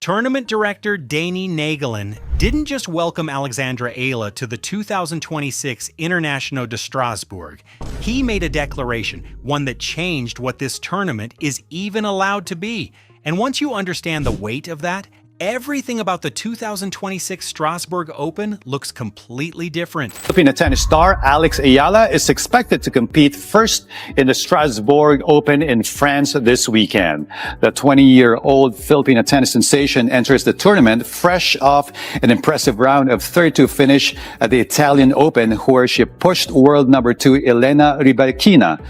Tournament director Denis Naegelen didn't just welcome Alexandra Eala to the 2026 International de Strasbourg. He made a declaration, one that changed what this tournament is even allowed to be. And once you understand the weight of that, everything about the 2026 Strasbourg Open looks completely different. Filipino tennis star Alexandra Eala is expected to compete first in the Strasbourg Open in France this weekend. The 20-year-old Filipino tennis sensation enters the tournament fresh off an impressive round of 32 finish at the Italian Open, where she pushed world number 2 Elena Rybakina.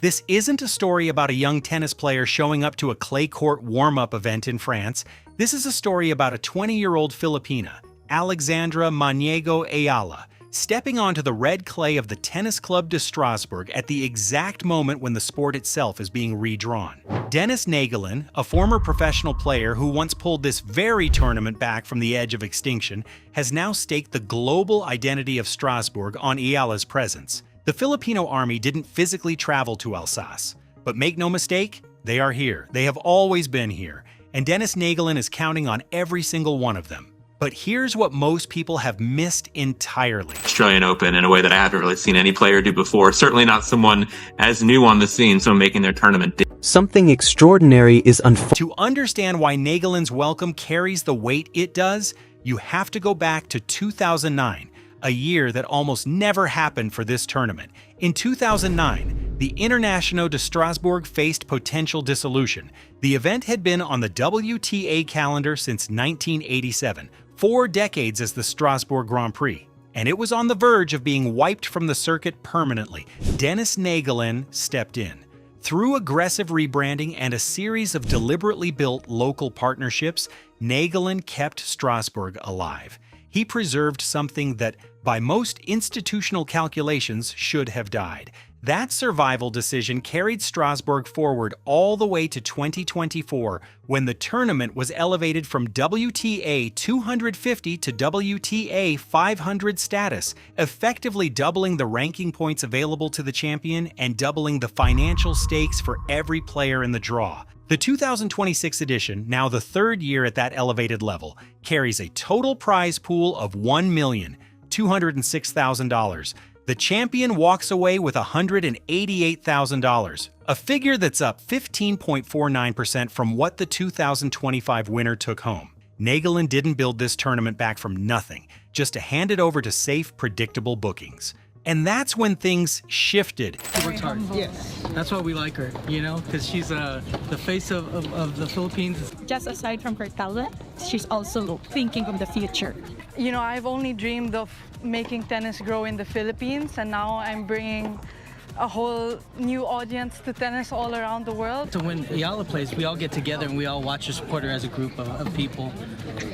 This isn't a story about a young tennis player showing up to a clay court warm-up event in France. This is a story about a 20-year-old Filipina, Alexandra Eala, stepping onto the red clay of the Tennis Club de Strasbourg at the exact moment when the sport itself is being redrawn. Denis Naegelen, a former professional player who once pulled this very tournament back from the edge of extinction, has now staked the global identity of Strasbourg on Eala's presence. The Filipino army didn't physically travel to Alsace, but make no mistake, they are here. They have always been here, and Denis Naegelen is counting on every single one of them. But here's what most people have missed entirely. Australian Open in a way that I haven't really seen any player do before. Certainly not someone as new on the scene, so making their tournament. Something extraordinary is To understand why Naegelen's welcome carries the weight it does, you have to go back to 2009. A year that almost never happened for this tournament. In 2009, the International de Strasbourg faced potential dissolution. The event had been on the WTA calendar since 1987, 4 decades as the Strasbourg Grand Prix, and it was on the verge of being wiped from the circuit permanently. Denis Naegelen stepped in. Through aggressive rebranding and a series of deliberately built local partnerships, Naegelen kept Strasbourg alive. He preserved something that, by most institutional calculations, should have died. That survival decision carried Strasbourg forward all the way to 2024, when the tournament was elevated from WTA 250 to WTA 500 status, effectively doubling the ranking points available to the champion and doubling the financial stakes for every player in the draw. The 2026 edition, now the 3rd year at that elevated level, carries a total prize pool of $1,206,000. The champion walks away with $188,000, a figure that's up 15.49% from what the 2025 winner took home. Naegelen didn't build this tournament back from nothing, just to hand it over to safe, predictable bookings. And that's when things shifted. She works hard. Yes. That's why we like her, you know, because she's the face of the Philippines. Just aside from her talent, she's also thinking of the future. You know, I've only dreamed of making tennis grow in the Philippines, and now I'm bringing a whole new audience to tennis all around the world. So when Eala plays, we all get together and we all watch her support her as a group of people.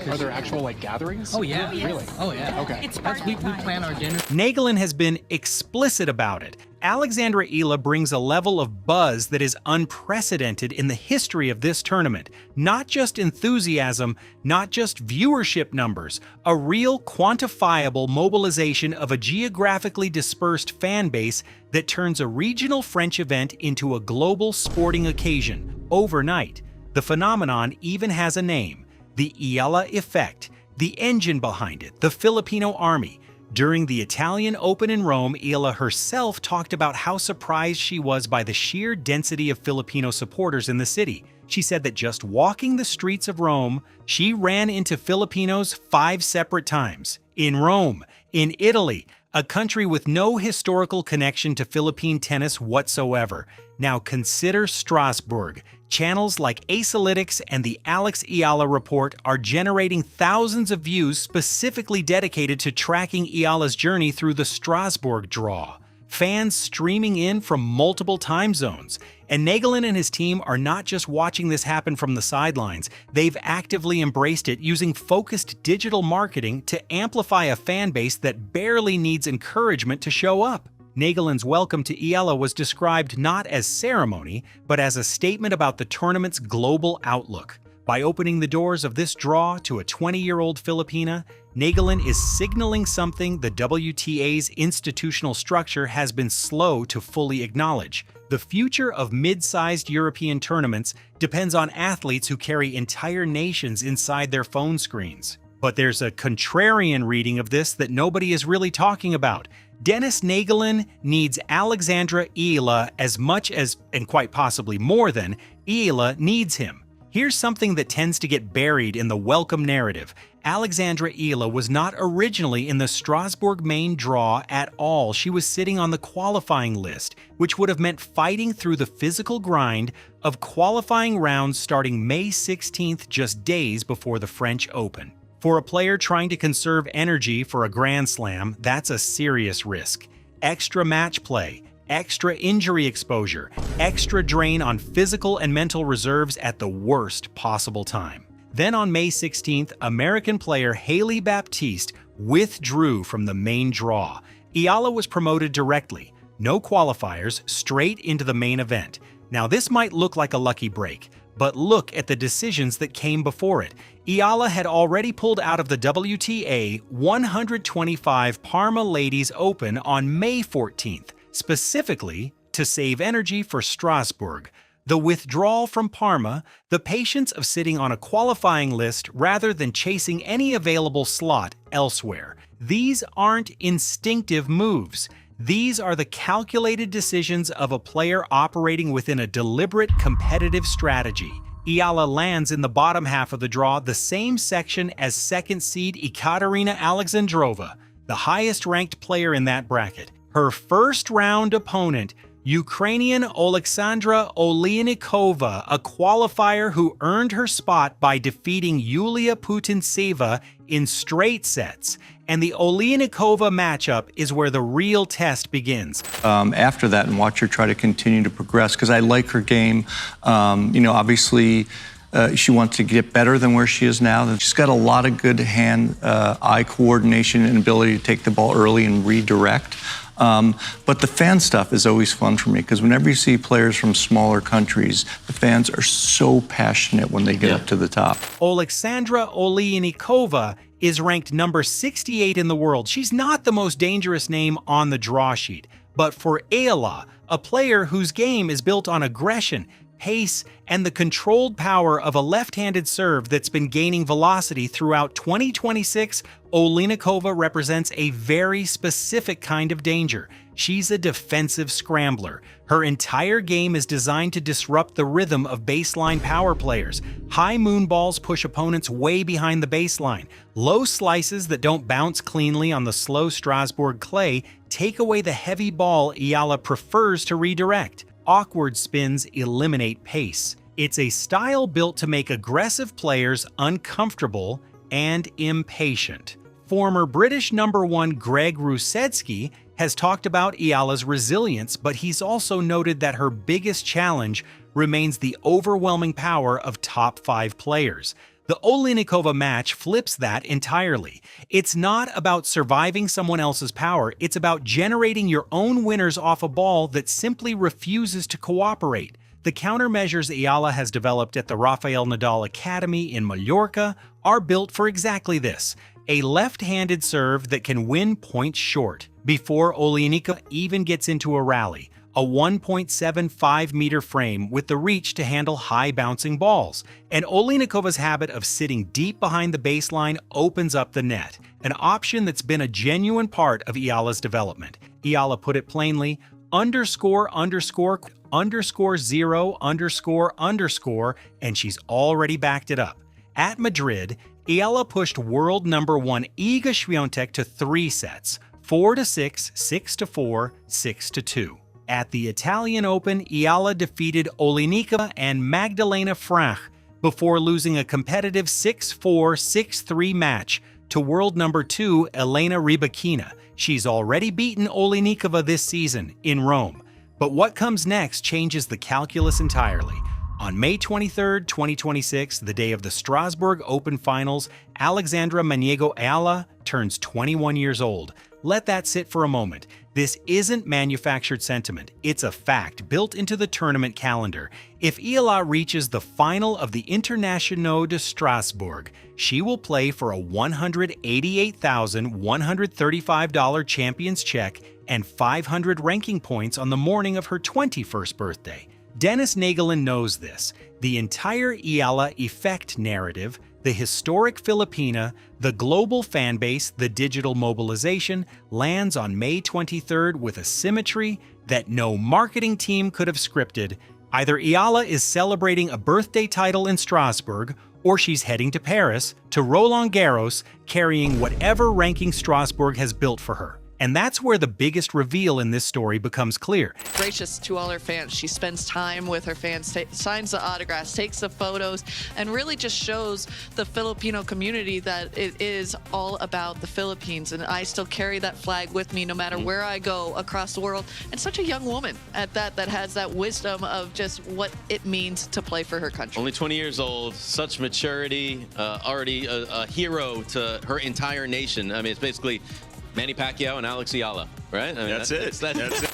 Are there actual gatherings? Oh yeah, yes. Really? Oh yeah. Okay. We plan our dinner. Naegelen has been explicit about it. Alexandra Eala brings a level of buzz that is unprecedented in the history of this tournament. Not just enthusiasm, not just viewership numbers, a real quantifiable mobilization of a geographically dispersed fan base that turns a regional French event into a global sporting occasion overnight. The phenomenon even has a name, the Eala Effect, the engine behind it, the Filipino army. During the Italian Open in Rome, Eala herself talked about how surprised she was by the sheer density of Filipino supporters in the city. She said that just walking the streets of Rome, she ran into Filipinos 5 separate times. In Rome, in Italy, a country with no historical connection to Philippine tennis whatsoever. Now consider Strasbourg. Channels like Asalytics and the Alex Eala Report are generating thousands of views specifically dedicated to tracking Eala's journey through the Strasbourg draw. Fans streaming in from multiple time zones. And Naegelen and his team are not just watching this happen from the sidelines, they've actively embraced it using focused digital marketing to amplify a fan base that barely needs encouragement to show up. Naegelen's welcome to Eala was described not as ceremony, but as a statement about the tournament's global outlook. By opening the doors of this draw to a 20-year-old Filipina, Naegelen is signaling something the WTA's institutional structure has been slow to fully acknowledge: The future of mid-sized European tournaments depends on athletes who carry entire nations inside their phone screens. But there's a contrarian reading of this that nobody is really talking about. Denis Naegelen needs Alexandra Eala as much as, and quite possibly more than, Eala needs him. Here's something that tends to get buried in the welcome narrative. Alexandra Eala was not originally in the Strasbourg main draw at all. She was sitting on the qualifying list, which would have meant fighting through the physical grind of qualifying rounds starting May 16th, just days before the French Open. For a player trying to conserve energy for a Grand Slam, that's a serious risk. Extra match play, extra injury exposure, extra drain on physical and mental reserves at the worst possible time. Then on May 16th, American player Hailey Baptiste withdrew from the main draw. Eala was promoted directly, no qualifiers, straight into the main event. Now this might look like a lucky break, but look at the decisions that came before it. Eala had already pulled out of the WTA 125 Parma Ladies Open on May 14th, specifically to save energy for Strasbourg. The withdrawal from Parma, the patience of sitting on a qualifying list rather than chasing any available slot elsewhere. These aren't instinctive moves. These are the calculated decisions of a player operating within a deliberate competitive strategy. Eala lands in the bottom half of the draw, the same section as second seed Ekaterina Alexandrova, the highest-ranked player in that bracket. Her first-round opponent, Ukrainian Alexandra Oleinikova, a qualifier who earned her spot by defeating Yulia Putintseva in straight sets. And the Oleinikova matchup is where the real test begins. After that, and watch her try to continue to progress, because I like her game. Obviously, she wants to get better than where she is now. She's got a lot of good hand-eye coordination and ability to take the ball early and redirect. But the fan stuff is always fun for me, because whenever you see players from smaller countries, the fans are so passionate when they get up to the top. Alexandra Oleinikova is ranked number 68 in the world. She's not the most dangerous name on the draw sheet, but for Eala, a player whose game is built on aggression, pace, and the controlled power of a left-handed serve that's been gaining velocity throughout 2026, Oleinikova represents a very specific kind of danger. She's a defensive scrambler. Her entire game is designed to disrupt the rhythm of baseline power players. High moon balls push opponents way behind the baseline. Low slices that don't bounce cleanly on the slow Strasbourg clay take away the heavy ball Eala prefers to redirect. Awkward spins eliminate pace. It's a style built to make aggressive players uncomfortable and impatient. Former British #1 Greg Rusedski has talked about Eala's resilience, but he's also noted that her biggest challenge remains the overwhelming power of top 5 players. The Oleinikova match flips that entirely. It's not about surviving someone else's power, it's about generating your own winners off a ball that simply refuses to cooperate. The countermeasures Eala has developed at the Rafael Nadal Academy in Mallorca are built for exactly this: a left-handed serve that can win points short before Oleinikova even gets into a rally, a 1.75-meter frame with the reach to handle high-bouncing balls. And Oleinikova's habit of sitting deep behind the baseline opens up the net, an option that's been a genuine part of Eala's development. Eala put it plainly, _____0__, and she's already backed it up. At Madrid, Eala pushed world #1 Iga Świątek to 3 sets, 4-6, 6-4, 6-2. At the Italian Open, Eala defeated Oleinikova and Magdalena Frach before losing a competitive 6-4, 6-3 match to world #2 Elena Rybakina. She's already beaten Oleinikova this season in Rome. But what comes next changes the calculus entirely. On May 23, 2026, the day of the Strasbourg Open Finals, Alexandra Eala turns 21 years old. Let that sit for a moment. This isn't manufactured sentiment. It's a fact built into the tournament calendar. If Eala reaches the final of the International de Strasbourg, she will play for a $188,135 champions check and 500 ranking points on the morning of her 21st birthday. Denis Naegelen knows this. The entire Eala Effect narrative, the historic Filipina, the global fanbase, the digital mobilization, lands on May 23rd with a symmetry that no marketing team could have scripted. Either Eala is celebrating a birthday title in Strasbourg, or she's heading to Paris, to Roland Garros, carrying whatever ranking Strasbourg has built for her. And that's where the biggest reveal in this story becomes clear. Gracious to all her fans. She spends time with her fans, signs the autographs, takes the photos, and really just shows the Filipino community that it is all about the Philippines. And I still carry that flag with me no matter where I go across the world. And such a young woman at that has that wisdom of just what it means to play for her country. Only 20 years old, such maturity, already a hero to her entire nation. I mean, it's basically Manny Pacquiao and Alex Eala, right? I mean, that's it.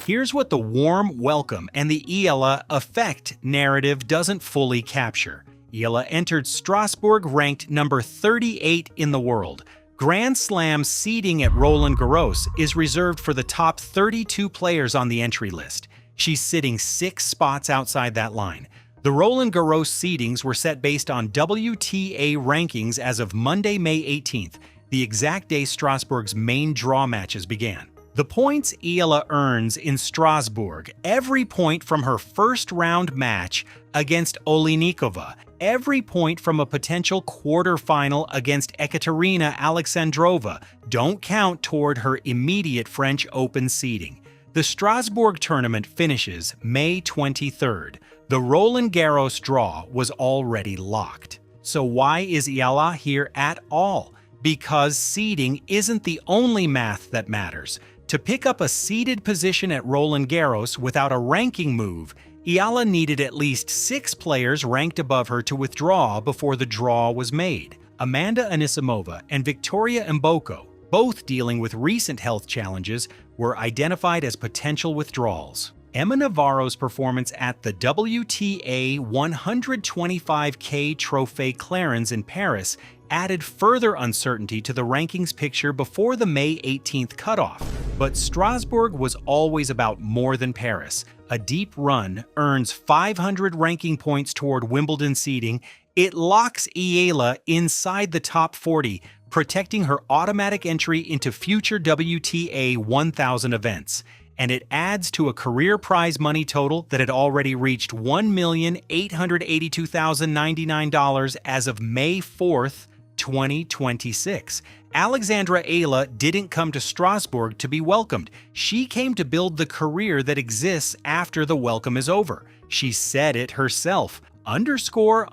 Here's what the warm welcome and the Eala Effect narrative doesn't fully capture. Eala entered Strasbourg ranked number 38 in the world. Grand Slam seeding at Roland Garros is reserved for the top 32 players on the entry list. She's sitting 6 spots outside that line. The Roland Garros seedings were set based on WTA rankings as of Monday, May 18th. The exact day Strasbourg's main draw matches began. The points Eala earns in Strasbourg, every point from her first-round match against Oleinikova, every point from a potential quarterfinal against Ekaterina Alexandrova, don't count toward her immediate French Open seeding. The Strasbourg tournament finishes May 23rd. The Roland Garros draw was already locked. So why is Eala here at all? Because seeding isn't the only math that matters. To pick up a seeded position at Roland Garros without a ranking move, Eala needed at least 6 players ranked above her to withdraw before the draw was made. Amanda Anisimova and Victoria Mboko, both dealing with recent health challenges, were identified as potential withdrawals. Emma Navarro's performance at the WTA 125K Trophée Clarence in Paris added further uncertainty to the rankings picture before the May 18th cutoff. But Strasbourg was always about more than Paris. A deep run earns 500 ranking points toward Wimbledon seeding. It locks Eala inside the top 40, protecting her automatic entry into future WTA 1000 events. And it adds to a career prize money total that had already reached $1,882,099 as of May 4th, 2026. Alexandra Eala didn't come to Strasbourg to be welcomed. She came to build the career that exists after the welcome is over. She said it herself. __quote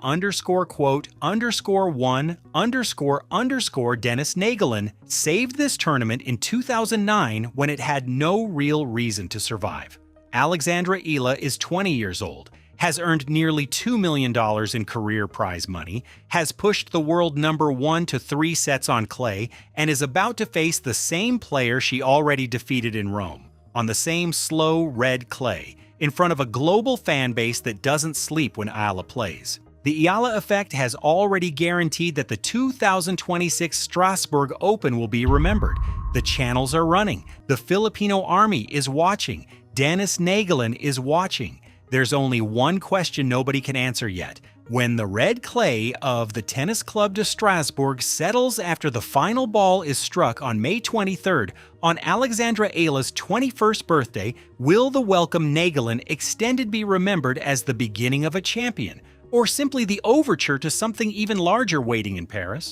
_1 Denis Naegelen saved this tournament in 2009 when it had no real reason to survive. Alexandra Eala is 20 years old, has earned nearly $2 million in career prize money, has pushed the world #1 to 3 sets on clay, and is about to face the same player she already defeated in Rome, on the same slow red clay, in front of a global fan base that doesn't sleep when Eala plays. The Eala Effect has already guaranteed that the 2026 Strasbourg Open will be remembered. The channels are running. The Filipino army is watching. Denis Naegelen is watching. There's only one question nobody can answer yet. When the red clay of the Tennis Club de Strasbourg settles after the final ball is struck on May 23rd, on Alexandra Eala's 21st birthday, will the welcome Naegelen extended be remembered as the beginning of a champion, or simply the overture to something even larger waiting in Paris?